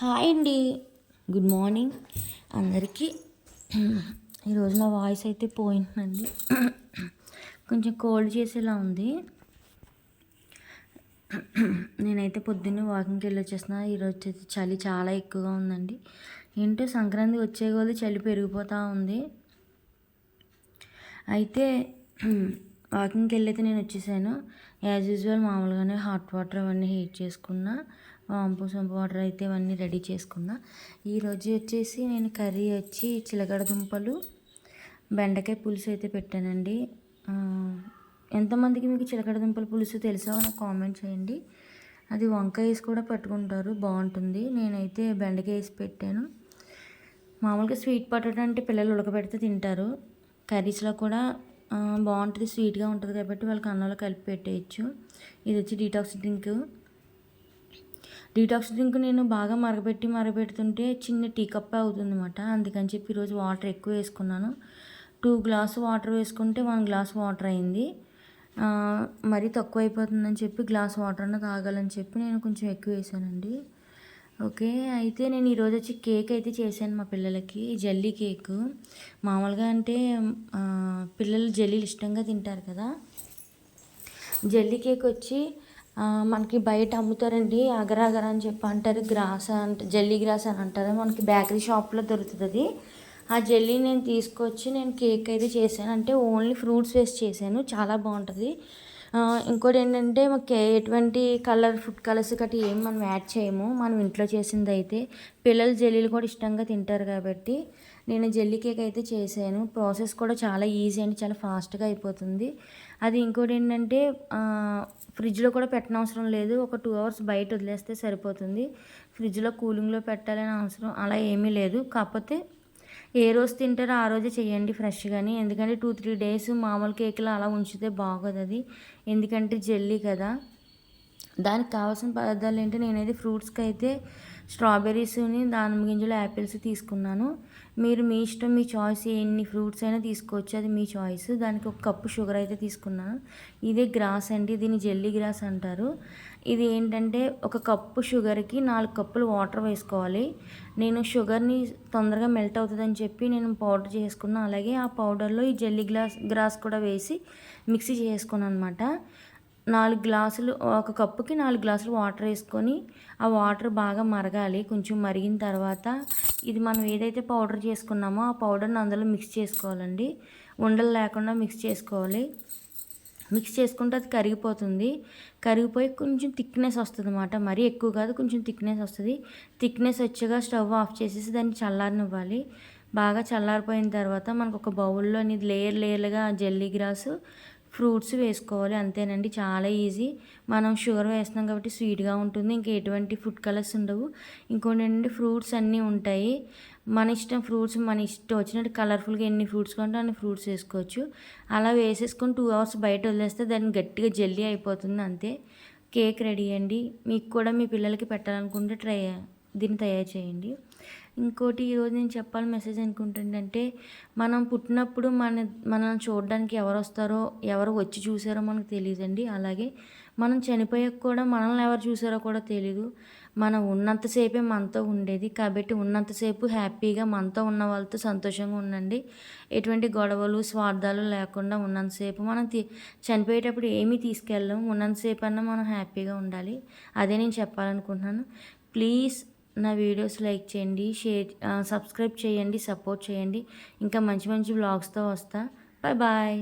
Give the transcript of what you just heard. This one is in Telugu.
హాయ్ అండి, గుడ్ మార్నింగ్ అందరికీ. ఈరోజు నా వాయిస్ అయితే పోయిందండి, కొంచెం కోల్డ్ చేసేలా ఉంది. నేనైతే పొద్దున్నే వాకింగ్కి వెళ్ళి వచ్చేసిన. ఈరోజు అయితే చలి చాలా ఎక్కువగా ఉందండి. ఏంటో సంక్రాంతి వచ్చే కొద్దీ చలి పెరిగిపోతూ ఉంది. అయితే వాకింగ్కి వెళ్ళైతే నేను వచ్చేసాను. యాజ్ యూజువల్ మామూలుగానే హాట్ వాటర్ అవన్నీ హీట్ చేసుకున్నా, వాంపు సొంపు వాటర్ అయితే ఇవన్నీ రెడీ చేసుకున్నా. ఈరోజు వచ్చేసి నేను కర్రీ వచ్చి చిలకడ దుంపలు బెండకాయ పులుసు అయితే పెట్టానండి. ఎంతమందికి మీకు చిలకడ దుంపల పులుసు తెలుసో నాకు కామెంట్ చేయండి. అది వంకాయ వేసి కూడా పెట్టుకుంటారు, బాగుంటుంది. నేనైతే బెండకాయ వేసి పెట్టాను. మామూలుగా స్వీట్ పొటాటో అంటే పిల్లలు ఉడకబెడితే తింటారు. కర్రీస్లో కూడా బాగుంటుంది, స్వీట్గా ఉంటుంది కాబట్టి వాళ్ళకి అన్నంలో కలిపి పెట్టేయచ్చు. ఇది వచ్చి డీటాక్స్ డ్రింక్ నేను బాగా మరగపెడుతుంటే చిన్న టీ కప్ అవుతుంది అనమాట. అందుకని చెప్పి ఈరోజు వాటర్ ఎక్కువ వేసుకున్నాను. 2 గ్లాసు వాటర్ వేసుకుంటే 1 గ్లాస్ వాటర్ అయింది. మరీ తక్కువ అయిపోతుందని చెప్పి గ్లాస్ వాటర్ అన్న తాగాలని చెప్పి నేను కొంచెం ఎక్కువ వేసానండి. ఓకే, అయితే నేను ఈరోజు వచ్చి కేక్ అయితే చేశాను మా పిల్లలకి. జల్లీ కేక్ మామూలుగా అంటే పిల్లలు జల్లీలు ఇష్టంగా తింటారు కదా. జల్లీ కేక్ వచ్చి మనకి బయట అమ్ముతారండి, అగర అగర అని చెప్పి అంటారు. గ్రాస్ అంటే జల్లీ గ్రాస్ అని అంటారు. మనకి బేకరీ షాప్లో దొరుకుతుంది. ఆ జల్లీ నేను తీసుకొచ్చి నేను కేక్ అయితే చేశాను. అంటే ఓన్లీ ఫ్రూట్స్ వేస్ట్ చేశాను, చాలా బాగుంటుంది. ఇంకోటి ఏంటంటే మాకు ఎటువంటి ఫుడ్ కలర్స్ గట్టి ఏం మనం యాడ్ చేయము. మనం ఇంట్లో చేసింది అయితే పిల్లలు జల్లీలు కూడా ఇష్టంగా తింటారు కాబట్టి నేను జల్లీ కేక్ అయితే చేశాను. ప్రాసెస్ కూడా చాలా ఈజీ అండి, చాలా ఫాస్ట్గా అయిపోతుంది. అది ఇంకోటి ఏంటంటే ఫ్రిడ్జ్లో కూడా పెట్టనవసరం లేదు. ఒక 2 అవర్స్ బయట వదిలేస్తే సరిపోతుంది. ఫ్రిడ్జ్లో కూలింగ్లో పెట్టాలని అవసరం అలా ఏమీ లేదు. కాకపోతే ఏ రోజు తింటారో ఆ రోజే చేయండి ఫ్రెష్గాని. ఎందుకంటే 2-3 డేస్ మామూలు కేకులు అలా ఉంచితే బాగోదు అది, ఎందుకంటే జల్లీ కదా. దానికి కావాల్సిన పదార్థాలు ఏంటి, నేనైతే ఫ్రూట్స్కి అయితే స్ట్రాబెర్రీస్ని, దానిమ్మ గింజలు, యాపిల్స్ తీసుకున్నాను. మీరు మీ ఇష్టం, మీ చాయిస్, ఎన్ని ఫ్రూట్స్ అయినా తీసుకోవచ్చు, అది మీ చాయిస్. దానికి 1 కప్పు షుగర్ అయితే తీసుకున్నాను. ఇదే గ్రాస్ అండి, దీన్ని జల్లీ గ్రాస్ అంటారు. ఇది ఏంటంటే 1 కప్పు షుగర్కి 4 కప్పులు వాటర్ వేసుకోవాలి. నేను షుగర్ని తొందరగా మెల్ట్ అవుతుందని చెప్పి నేను పౌడర్ చేసుకున్నాను. అలాగే ఆ పౌడర్లో ఈ జల్లీ గ్రాస్ కూడా వేసి మిక్సీ చేసుకున్నాను అనమాట. 4 గ్లాసులు, 1 కప్పుకి 4 గ్లాసులు వాటర్ వేసుకొని ఆ వాటర్ బాగా మరగాలి. కొంచెం మరిగిన తర్వాత ఇది మనం ఏదైతే పౌడర్ చేసుకున్నామో ఆ పౌడర్ని అందులో మిక్స్ చేసుకోవాలండి. ఉండలు లేకుండా మిక్స్ చేసుకోవాలి. మిక్స్ చేసుకుంటే అది కరిగిపోతుంది. కరిగిపోయి కొంచెం థిక్నెస్ వస్తుంది అన్నమాట. మరీ ఎక్కువ కాదు, కొంచెం థిక్నెస్ వస్తుంది. థిక్నెస్ వచ్చాక స్టవ్ ఆఫ్ చేసేసి దాన్ని చల్లారనివ్వాలి. బాగా చల్లారిపోయిన తర్వాత మనకు ఒక బౌల్లో లేయర్లుగా జల్లీ గ్రాసు, ఫ్రూట్స్ వేసుకోవాలి. అంతేనండి, చాలా ఈజీ. మనం షుగర్ వేస్తున్నాం కాబట్టి స్వీట్గా ఉంటుంది, ఇంకా ఎటువంటి ఫుడ్ కలర్స్ ఉండవు. ఇంకోటి ఏంటంటే ఫ్రూట్స్ అన్నీ ఉంటాయి. మన ఇష్టం, ఫ్రూట్స్ మన ఇష్టం వచ్చినట్టు కలర్ఫుల్గా ఎన్ని ఫ్రూట్స్ కొంటే అన్ని ఫ్రూట్స్ వేసుకోవచ్చు. అలా వేసేసుకొని 2 అవర్స్ బయట వదిలేస్తే దాన్ని గట్టిగా జల్లీ అయిపోతుంది. అంతే, కేక్ రెడీ అండి. మీకు కూడా మీ పిల్లలకి పెట్టాలనుకుంటే దీన్ని తయారు చేయండి. ఇంకోటి ఈరోజు నేను చెప్పాలి మెసేజ్ అనుకుంటుందంటే, మనం పుట్టినప్పుడు మనల్ని చూడడానికి ఎవరు వస్తారో, ఎవరు వచ్చి చూసారో మనకు తెలియదండి. అలాగే మనం చనిపోయాక కూడా మనల్ని ఎవరు చూసారో కూడా తెలీదు. మనం ఉన్నంతసేపే మనతో ఉండేది కాబట్టి ఉన్నంతసేపు హ్యాపీగా మనతో ఉన్న వాళ్ళతో సంతోషంగా ఉండండి. ఎటువంటి గొడవలు, స్వార్థాలు లేకుండా ఉన్నంతసేపు. మనం చనిపోయేటప్పుడు ఏమీ తీసుకెళ్ళము, ఉన్నంతసేపు అన్నా మనం హ్యాపీగా ఉండాలి. అదే నేను చెప్పాలనుకుంటున్నాను. ప్లీజ్ నా వీడియోస్ లైక్ చేయండి, సబ్స్క్రైబ్ చేయండి, సపోర్ట్ చేయండి. ఇంకా మంచి మంచి వ్లాగ్స్తో వస్తా. Bye bye.